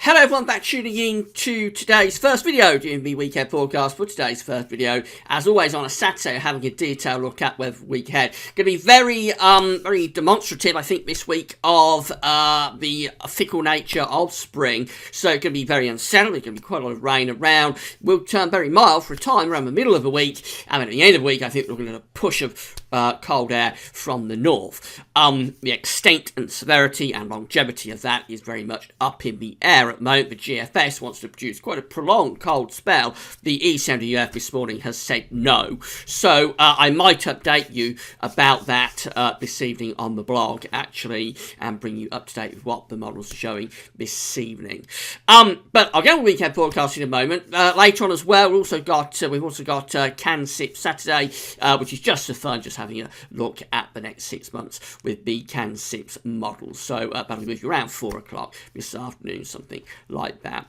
Hello everyone, back tuning in to today's first video during the weekend forecast. For today's first video, as always on a Saturday, having a detailed look at weather week ahead. Going to be very demonstrative, I think, this week of the fickle nature of spring. So it's going to be very unsettled. There's going to be quite a lot of rain around. Will turn very mild for a time around the middle of the week, and at the end of the week, I think we're going to get a push of cold air from the north. The extent and severity and longevity of that is very much up in the air. At the moment, the GFS wants to produce quite a prolonged cold spell. The ECMWF this morning has said no. So I might update you about that this evening on the blog, actually, and bring you up to date with what the models are showing this evening. But I'll get on the weekend forecast in a moment. Later on as well, we've also got CanSIP Saturday, which is just for fun, just having a look at the next 6 months with the CanSIP's models. So that'll be around 4 o'clock this afternoon, something like that.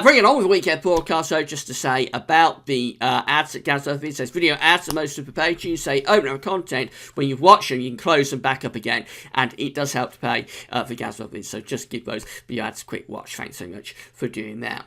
Bringing on with the weekend forecast, so just to say about the ads that Gazworth Vids. There's video ads on most of the page. You say open up content. When you've watched them, you can close them back up again, and it does help to pay for Gazworth Vids. So just give those video ads a quick watch. Thanks so much for doing that.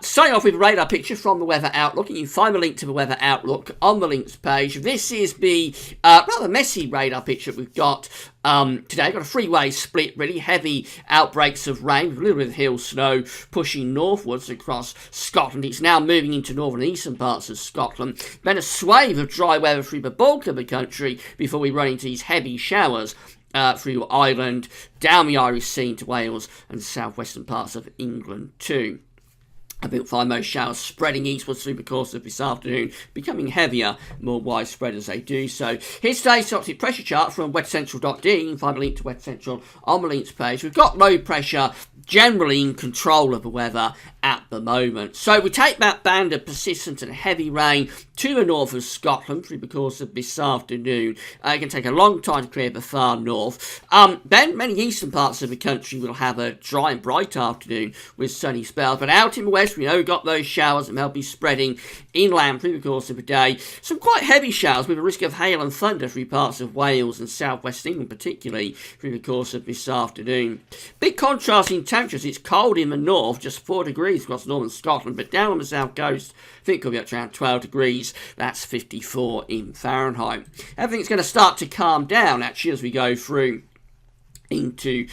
Starting off with a radar picture from the Weather Outlook, and you can find the link to the Weather Outlook on the links page. This is the rather messy radar picture we've got today. Got a three-way split, really heavy outbreaks of rain with a little bit of hill snow pushing northwards across Scotland. It's now moving into northern and eastern parts of Scotland. Then a swathe of dry weather through the bulk of the country before we run into these heavy showers through Ireland, down the Irish Sea into Wales and southwestern parts of England too. I think we'll find most showers spreading eastwards through the course of this afternoon, becoming heavier, more widespread as they do so. Here's today's toxic pressure chart from weathercentral.de. You can find a link to Weather Central on the links page. We've got low pressure generally in control of the weather at the moment. So we take that band of persistent and heavy rain to the north of Scotland through the course of this afternoon. It can take a long time to clear the far north. Then many eastern parts of the country will have a dry and bright afternoon with sunny spells. But out in the west, we know we've got those showers and they'll be spreading inland through the course of the day. Some quite heavy showers with a risk of hail and thunder through parts of Wales and southwest England, particularly through the course of this afternoon. Big contrast in temperatures. It's cold in the north, just 4 degrees across northern Scotland, but down on the south coast, I think it'll be up to around 12 degrees. That's 54 in Fahrenheit. Everything's going to start to calm down, actually, as we go through into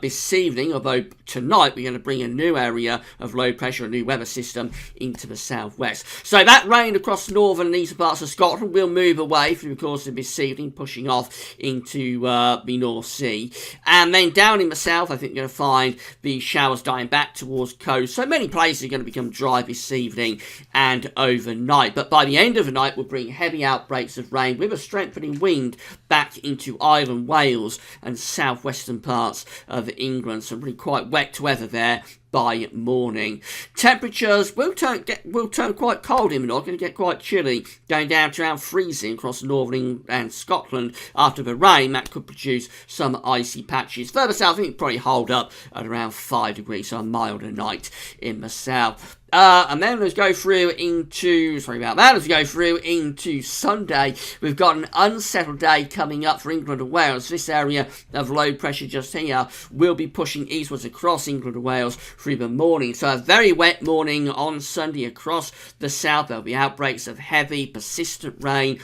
this evening, although tonight we're going to bring a new area of low pressure, a new weather system into the southwest. So that rain across northern and eastern parts of Scotland will move away through the course of this evening, pushing off into the North Sea. And then down in the south, I think you're going to find the showers dying back towards coast. So many places are going to become dry this evening and overnight. But by the end of the night, we'll bring heavy outbreaks of rain with a strengthening wind back into Ireland, Wales and southwestern parts of England. Some really quite wet weather there by morning. Temperatures will turn quite cold in the north, going to get quite chilly, going down to around freezing across northern England and Scotland. After the rain, that could produce some icy patches. Further south, I think it'll probably hold up at around 5 degrees, so a milder night in the south. And then let's go through into, Sunday. We've got an unsettled day coming up for England and Wales. This area of low pressure just here will be pushing eastwards across England and Wales through the morning. So a very wet morning on Sunday across the south. There'll be outbreaks of heavy, persistent rain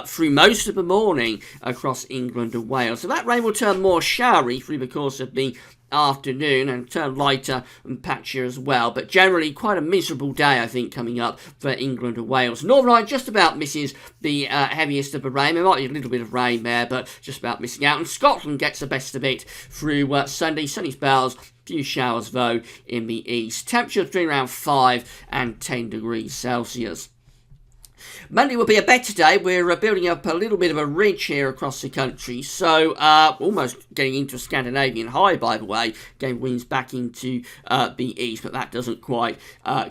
through most of the morning across England and Wales. So that rain will turn more showery through the course of the afternoon and turn lighter and patchier as well, but generally quite a miserable day, I think, coming up for England and Wales. Northern Ireland just about misses the heaviest of the rain. There might be a little bit of rain there, but just about missing out. And Scotland gets the best of it through Sunday. Sunny spells, few showers though in the east. Temperature between around 5 and 10 degrees Celsius. Monday will be a better day. We're building up a little bit of a ridge here across the country, so almost getting into a Scandinavian high, by the way, getting winds back into the east, but that doesn't quite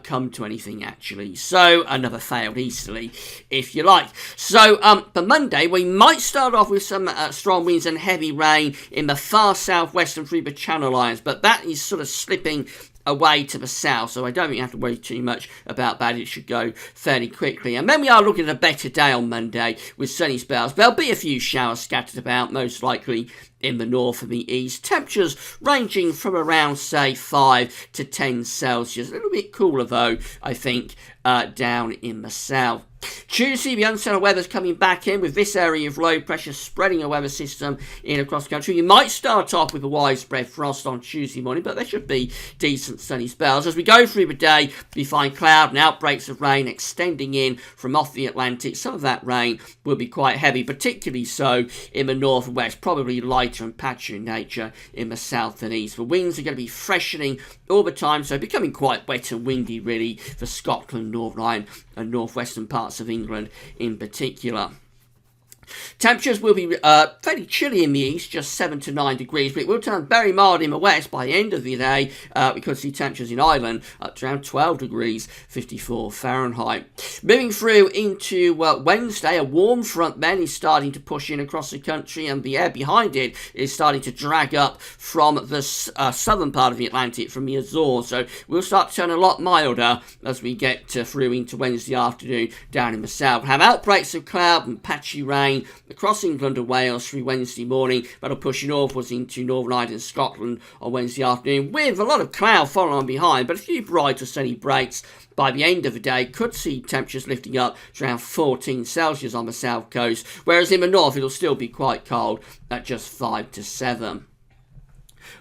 come to anything, actually. So another failed easterly, if you like. So for Monday, we might start off with some strong winds and heavy rain in the far southwest and through the Channel Islands, but that is sort of slipping away to the south, so I don't think you have to worry too much about that. It should go fairly quickly. And then we are looking at a better day on Monday with sunny spells. There'll be a few showers scattered about, most likely in the north and the east. Temperatures ranging from around, say, 5 to 10 Celsius. A little bit cooler, though, I think, down in the south. Tuesday, the unsettled weather's coming back in with this area of low pressure spreading a weather system in across the country. You might start off with a widespread frost on Tuesday morning, but there should be decent sunny spells. As we go through the day, we find cloud and outbreaks of rain extending in from off the Atlantic. Some of that rain will be quite heavy, particularly so in the north and west, probably lighter and patchy in nature in the south and east. The winds are going to be freshening all the time, so becoming quite wet and windy really for Scotland, Northern Ireland and northwestern parts of England in particular. Temperatures will be fairly chilly in the east, just 7 to 9 degrees, but it will turn very mild in the west by the end of the day. We could see temperatures in Ireland up to around 12 degrees, 54 Fahrenheit. Moving through into Wednesday, a warm front then is starting to push in across the country, and the air behind it is starting to drag up from the southern part of the Atlantic, from the Azores. So we'll start to turn a lot milder as we get through into Wednesday afternoon down in the south. We'll have outbreaks of cloud and patchy rain across England and Wales through Wednesday morning. That'll push northwards into Northern Ireland and Scotland on Wednesday afternoon, with a lot of cloud following on behind, but a few brighter sunny breaks by the end of the day. Could see temperatures lifting up to around 14 Celsius on the south coast, whereas in the north it'll still be quite cold at just 5 to 7.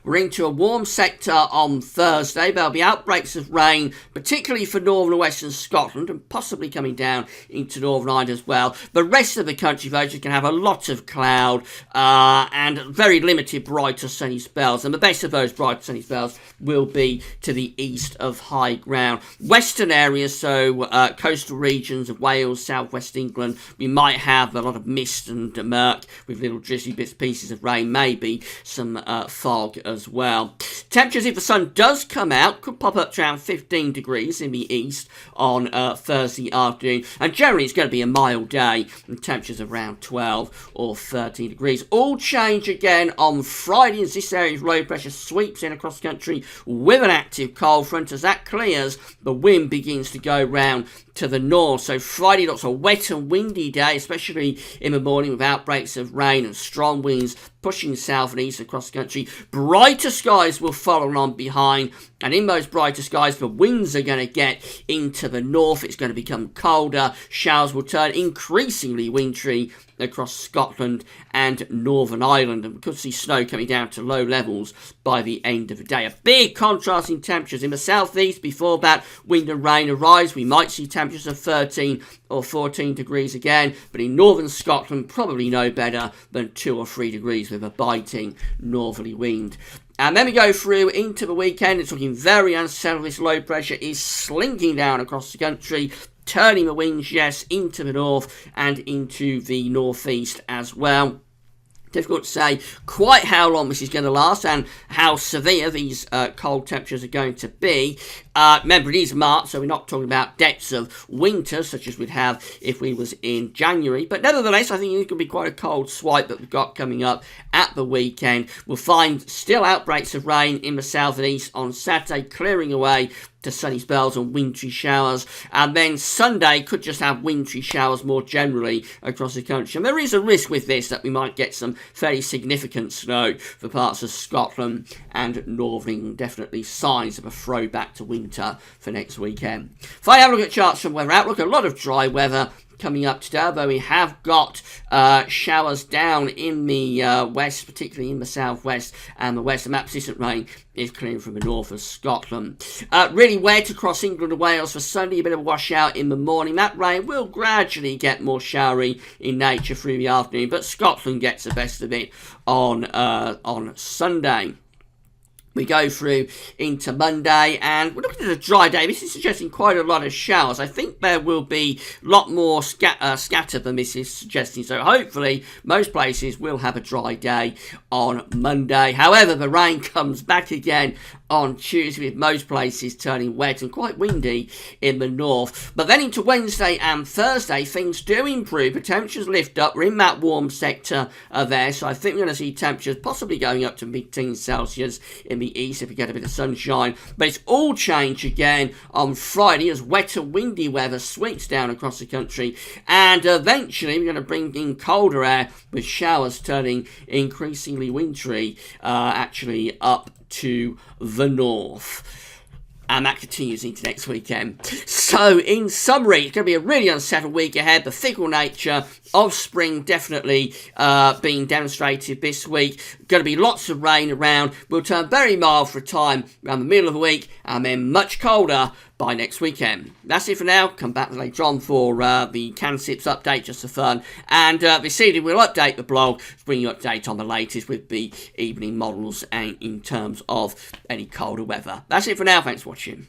We're into a warm sector on Thursday. There'll be outbreaks of rain, particularly for northern and western Scotland, and possibly coming down into Northern Ireland as well. The rest of the country, though, is going to have a lot of cloud and very limited brighter sunny spells. And the best of those bright sunny spells will be to the east of high ground. Western areas, so coastal regions of Wales, southwest England, we might have a lot of mist and murk with little drizzly bits, pieces of rain, maybe some fog as well. Temperatures, if the sun does come out, could pop up to around 15 degrees in the east on Thursday afternoon, and generally it's going to be a mild day and temperatures around 12 or 13 degrees. All change again on Friday as this area of low pressure sweeps in across the country with an active cold front. As that clears, the wind begins to go round to the north. So Friday looks a wet and windy day, especially in the morning, with outbreaks of rain and strong winds pushing south and east across the country. Brighter skies will follow on behind, and in those brighter skies the winds are going to get into the north. It's going to become colder. Showers will turn increasingly wintry across Scotland and Northern Ireland, and we could see snow coming down to low levels by the end of the day. A big contrast in temperatures in the southeast. Before that wind and rain arise, we might see temperatures of 13 or 14 degrees again, but in northern Scotland probably no better than 2 or 3 degrees with a biting northerly wind. And then we go through into the weekend. It's looking very unsettled. This low pressure is slinking down across the country, turning the winds, yes, into the north and into the northeast as well. Difficult to say quite how long this is going to last and how severe these cold temperatures are going to be. Remember, it is March, so we're not talking about depths of winter such as we'd have if we was in January. But nevertheless, I think it's going to be quite a cold swipe that we've got coming up at the weekend. We'll find still outbreaks of rain in the south and east on Saturday, clearing away to sunny spells and wintry showers, and then Sunday could just have wintry showers more generally across the country. And there is a risk with this that we might get some fairly significant snow for parts of Scotland and Northern England. Definitely signs of a throwback to winter for next weekend. If I have a look at charts from Weather Outlook, a lot of dry weather coming up today, although we have got showers down in the west, particularly in the southwest and the west. The map persistent rain is clearing from the north of Scotland. Really wet across England and Wales for Sunday, a bit of a washout in the morning. That rain will gradually get more showery in nature through the afternoon, but Scotland gets the best of it on Sunday. We go through into Monday, and we're looking at a dry day. This is suggesting quite a lot of showers. I think there will be a lot more scattered than this is suggesting. So hopefully most places will have a dry day on Monday. However, the rain comes back again on Tuesday, with most places turning wet and quite windy in the north. But then into Wednesday and Thursday, things do improve. The temperatures lift up. We're in that warm sector there, so I think we're going to see temperatures possibly going up to mid-teens Celsius in the east if we get a bit of sunshine. But it's all change again on Friday as wetter, windy weather sweeps down across the country, and eventually we're going to bring in colder air with showers turning increasingly wintry, actually up to the north. And that continues into next weekend. So, in summary, it's going to be a really unsettled week ahead. The fickle nature of spring definitely being demonstrated this week. Going to be lots of rain around. We'll turn very mild for a time around the middle of the week, and then much colder by next weekend. That's it for now. Come back later on for the CanSIPS update, just for fun. And this evening we'll update the blog, bring you update on the latest with the evening models and in terms of any colder weather. That's it for now. Thanks for watching.